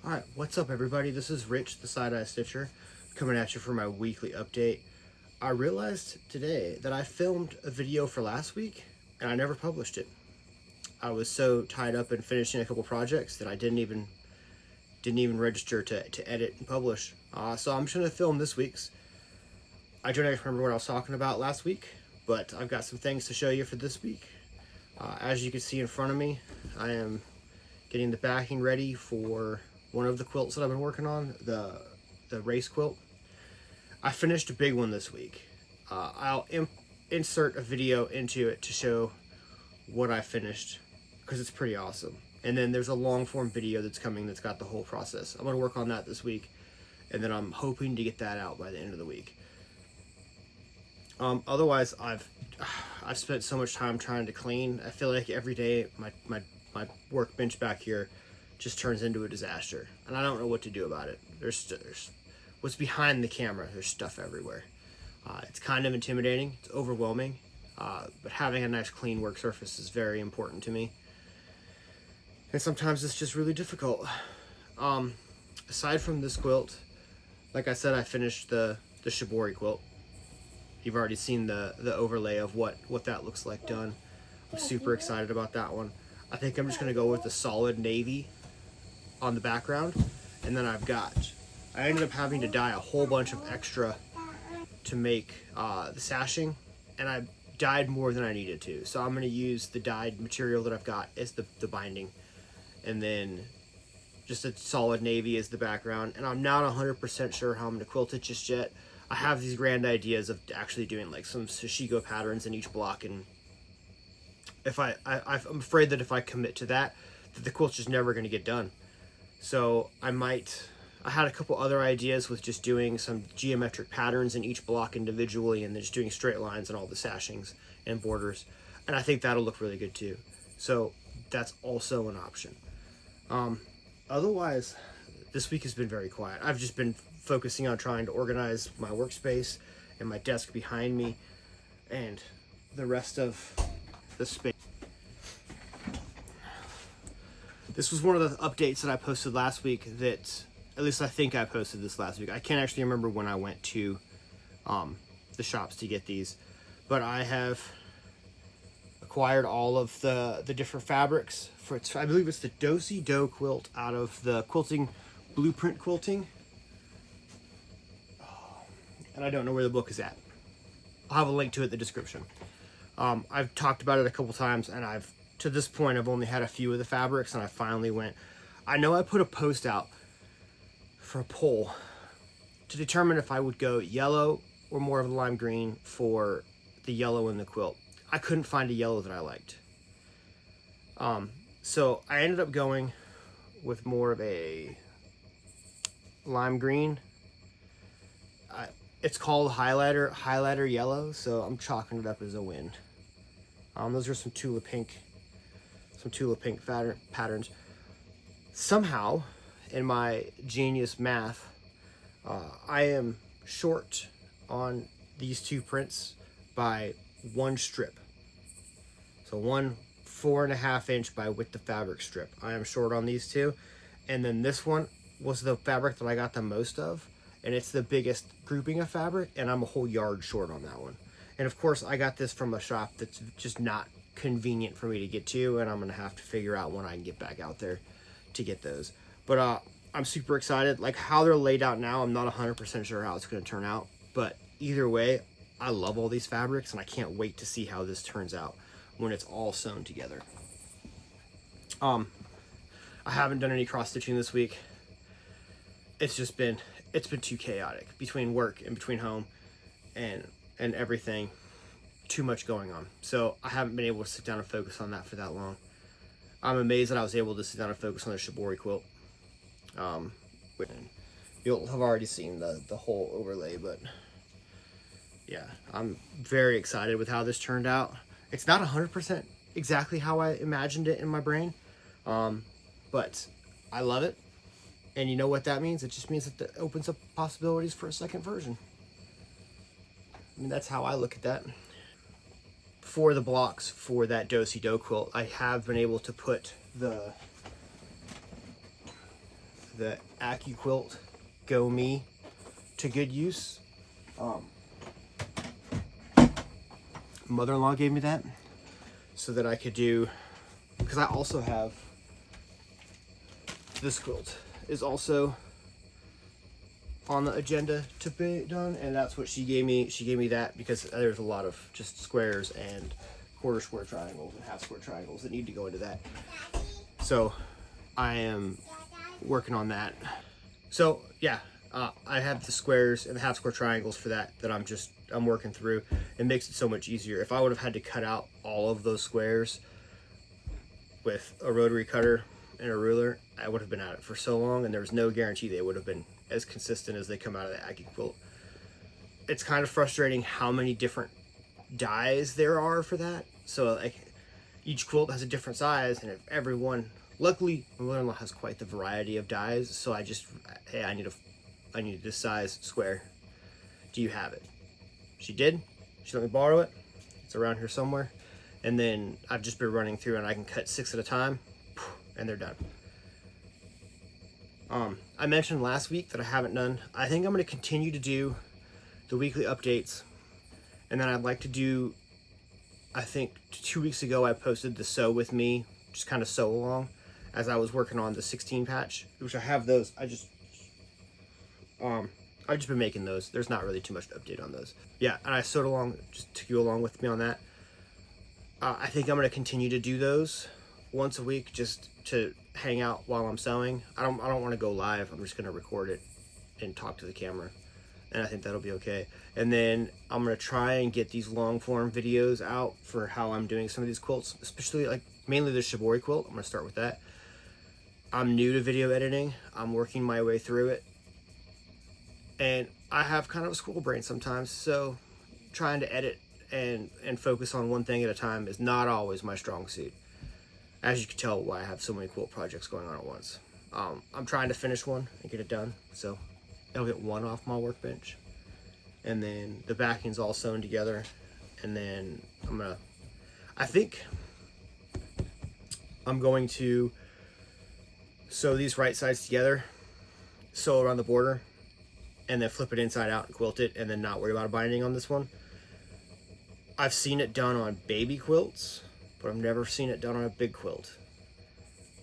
Alright, what's up everybody? This is Rich, the Side-Eye Stitcher, coming at you for my weekly update. I realized today that I filmed a video for last week, and I never published it. I was so tied up in finishing a couple projects that I didn't even register to edit and publish. So I'm just going to film this week's. I don't actually remember what I was talking about last week, but I've got some things to show you for this week. As you can see in front of me, I am getting the backing ready for one of the quilts that I've been working on, the Race Quilt. I finished a big one this week. I'll insert a video into it to show what I finished, because it's pretty awesome. And then there's a long form video that's coming that's got the whole process. I'm going to work on that this week, and then I'm hoping to get that out by the end of the week. Otherwise, I've spent so much time trying to clean. I feel like every day my workbench back here just turns into a disaster, and I don't know what to do about it. There's what's behind the camera. There's stuff everywhere. It's kind of intimidating. It's overwhelming, but having a nice clean work surface is very important to me, and sometimes it's just really difficult. Aside from this quilt, like I said, I finished the Shibori Quilt. You've already seen the overlay of what that looks like done. I'm super excited about that one. I think I'm just going to go with the solid navy on the background. And then I ended up having to dye a whole bunch of extra to make the sashing. And I dyed more than I needed to. So I'm going to use the dyed material that I've got as the binding. And then just a solid navy as the background. And I'm not 100% sure how I'm going to quilt it just yet. I have these grand ideas of actually doing like some sashiko patterns in each block, and if I'm afraid that if I commit to that the quilt's just never going to get done. So I had a couple other ideas with just doing some geometric patterns in each block individually, and then just doing straight lines and all the sashings and borders, and I think that'll look really good too. So that's also an option. Otherwise, this week has been very quiet. I've just been focusing on trying to organize my workspace and my desk behind me and the rest of the space. This was one of the updates that I posted last week that, at least I think I posted this last week. I can't actually remember when I went to the shops to get these, but I have acquired all of the different fabrics for I believe it's the Do-Si-Do quilt out of the Quilting Blueprint Quilting. And I don't know where the book is at. I'll have a link to it in the description. I've talked about it a couple times, and to this point I've only had a few of the fabrics, and I finally went. I know I put a post out for a poll to determine if I would go yellow or more of a lime green for the yellow in the quilt. I couldn't find a yellow that I liked. So I ended up going with more of a lime green. It's called highlighter yellow, so I'm chalking it up as a win. Those are some Tula pink patterns. Somehow, in my genius math, I am short on these two prints by one strip. So one 4.5 inch by width of fabric strip. I am short on these two, and then this one was the fabric that I got the most of, and it's the biggest grouping of fabric, and I'm a whole yard short on that one. And of course I got this from a shop that's just not convenient for me to get to, and I'm gonna have to figure out when I can get back out there to get those. But I'm super excited. Like how they're laid out now, I'm not 100% sure how it's gonna turn out, but either way I love all these fabrics, and I can't wait to see how this turns out when it's all sewn together. I haven't done any cross stitching this week. It's been too chaotic between work and between home and everything. Too much going on. So I haven't been able to sit down and focus on that for that long. I'm amazed that I was able to sit down and focus on the Shibori Quilt. You'll have already seen the whole overlay, but yeah, I'm very excited with how this turned out. It's not 100% exactly how I imagined it in my brain, but I love it. And you know what that means? It just means that it opens up possibilities for a second version. I mean, that's how I look at that. For the blocks for that Do-Si-Do quilt, I have been able to put the the Quilt Go Me to good use. Mother-in-law gave me that so that I could do, because I also have this quilt is also on the agenda to be done, and that's what she gave me. She gave me that because there's a lot of just squares and quarter square triangles and half square triangles that need to go into that. So I am working on that. So yeah, I have the squares and the half square triangles for that I'm working through. It makes it so much easier. If I would have had to cut out all of those squares with a rotary cutter and a ruler, I would have been at it for so long, and there was no guarantee they would have been as consistent as they come out of the Quilt. It's kind of frustrating how many different dies there are for that. So like each quilt has a different size, and if everyone, luckily my mother-in-law has quite the variety of dies, so I just, hey, I need this size square. Do you have it? She did. She let me borrow it. It's around here somewhere. And then I've just been running through, and I can cut 6 at a time, and they're done. I mentioned last week that I haven't done. I think I'm going to continue to do the weekly updates, and then I'd like to do, I think 2 weeks ago I posted the sew with me, just kind of sew along as I was working on the 16 patch, which I have those. I've just been making those. There's not really too much to update on those. Yeah, and I sewed along, just took you along with me on that. I think I'm going to continue to do those once a week, just to hang out while I'm sewing. I don't want to go live. I'm just going to record it and talk to the camera, and I think that'll be okay. And then I'm going to try and get these long form videos out for how I'm doing some of these quilts, especially like mainly the Shibori quilt. I'm going to start with that. I'm new to video editing. I'm working my way through it, and I have kind of a squirrel brain sometimes, so trying to edit and focus on one thing at a time is not always my strong suit. As you can tell why I have so many quilt projects going on at once. I'm trying to finish one and get it done, so I'll get one off my workbench, and then the backing's all sewn together, and then I think I'm going to sew these right sides together, sew around the border, and then flip it inside out and quilt it, and then not worry about a binding on this one. I've seen it done on baby quilts, but I've never seen it done on a big quilt.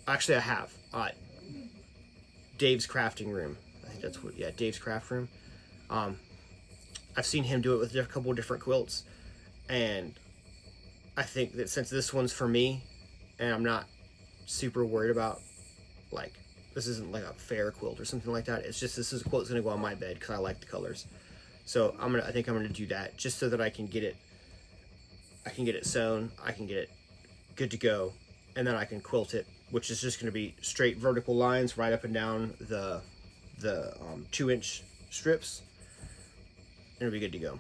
Actually, I have. Dave's crafting room. I think that's what, yeah, Dave's craft room. I've seen him do it with a couple of different quilts, and I think that since this one's for me, and I'm not super worried about, like, this isn't like a fair quilt or something like that. It's just, this is a quilt that's gonna go on my bed because I like the colors. So I think I'm gonna do that just so that I can get it sewn, I can get it good to go, and then I can quilt it, which is just going to be straight vertical lines right up and down the 2-inch strips, and it'll be good to go.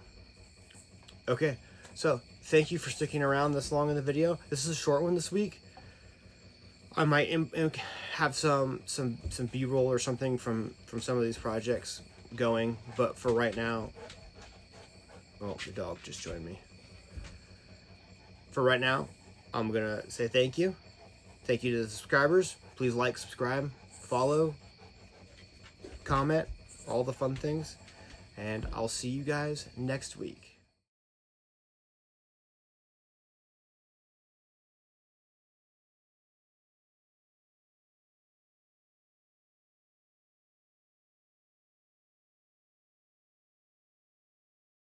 Okay, so thank you for sticking around this long in the video. This is a short one this week. I might have some B-roll or something from some of these projects going, but for right now, oh, the dog just joined me. For right now, I'm gonna say thank you. Thank you to the subscribers. Please like, subscribe, follow, comment, all the fun things. And I'll see you guys next week.